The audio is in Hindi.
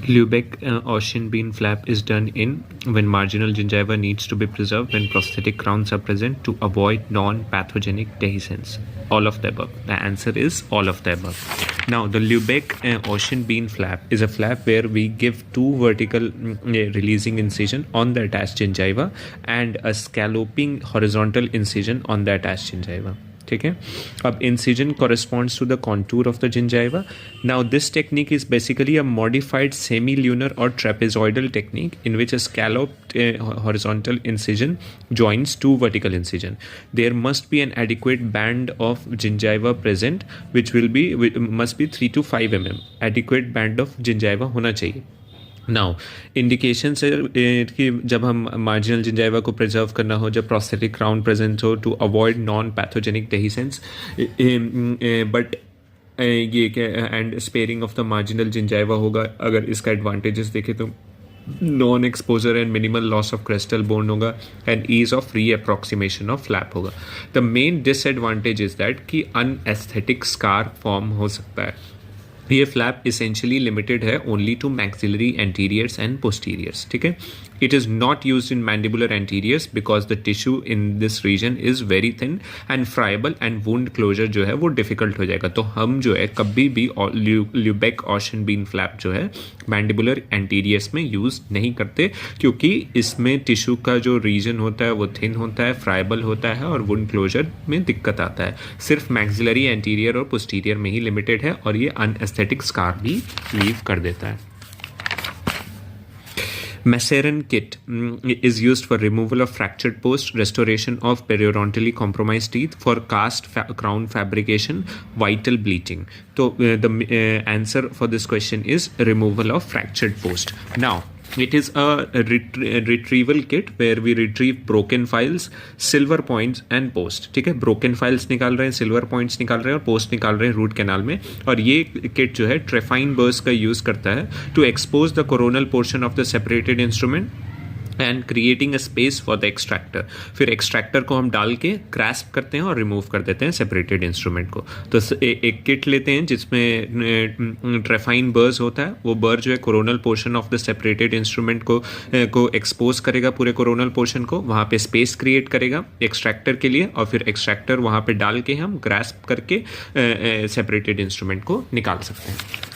Lubeck ocean bean flap is done in when marginal gingiva needs to be preserved when prosthetic crowns are present to avoid non-pathogenic dehiscence. All of the above. The answer is all of the above. Now, the Lubeck ocean bean flap is a flap where we give two vertical releasing incision on the attached gingiva and a scalloping horizontal incision on the attached gingiva. ठीक है. अब incision corresponds to the contour of the gingiva. Now this technique is basically a modified semi-lunar or trapezoidal technique in which a scalloped horizontal incision joins two vertical incision. There must be an adequate band of gingiva present which must be 3 to 5 mm. Adequate band of gingiva होना चाहिए. नाउ इंडिकेशन से कि जब हम मार्जिनल जिंजाइवा को प्रिजर्व करना हो, जब प्रोस्थेटिक क्राउन प्रेजेंट हो, to avoid non pathogenic dehiscence, but ये and sparing of the marginal gingiva होगा. अगर इसका एडवांटेजेस देखें तो non exposure and minimal loss of crestal bone होगा and ease of reapproximation of flap होगा. The main disadvantage is that कि अनएस्थेटिक स्कार फॉर्म हो सकता है. ये फ्लैप इसेंशियली लिमिटेड है only to maxillary anteriors and posteriors. ठीक है. It is not use in mandibular anteriors because the tissue in this region is very thin and friable and wound closure जो है वो डिफिकल्ट हो जाएगा. तो हम जो है कभी भी ल्यूबेक ओशन बीन फ्लैप जो है मैंडिबुलर एंटीरियर्स में यूज़ नहीं करते क्योंकि इसमें टिश्यू का जो रीजन होता है वो थिन होता है, फ्राइबल होता है और वुंड क्लोजर में दिक्कत आता है. सिर्फ मैक्सिलरी एंटीरियर और पोस्टीरियर में ही लिमिटेड है और ये अनएस्थेटिक स्कार भी लीव कर देता है. Maceran kit is used for removal of fractured post, restoration of periodontally compromised teeth, for cast crown fabrication, vital bleaching. So the answer for this question is removal of fractured post. Now, it is a retrieval kit where we retrieve broken files, silver points and post. ठीक है. broken files निकाल रहे हैं, silver points निकाल रहे हैं और post निकाल रहे हैं रूट कैनाल में. और ये किट जो है ट्रेफाइन बर्स का यूज़ करता है to expose the coronal portion of the separated instrument and creating a space for the extractor. फिर एक्सट्रैक्टर को हम डाल के ग्रास्प करते हैं और रिमूव कर देते हैं सेपरेटेड इंस्ट्रूमेंट को. तो एक किट लेते हैं जिसमें ट्रेफाइन बर्स होता है. वो बर जो है coronal portion of the separated instrument को एक्सपोज करेगा, पूरे कोरोनल पोर्शन को, वहाँ पे स्पेस क्रिएट करेगा एक्सट्रैक्टर के लिए और फिर एक्सट्रैक्टर वहाँ पे डाल के हम ग्रास्प करके सेपरेटेड इंस्ट्रूमेंट को निकाल सकते हैं.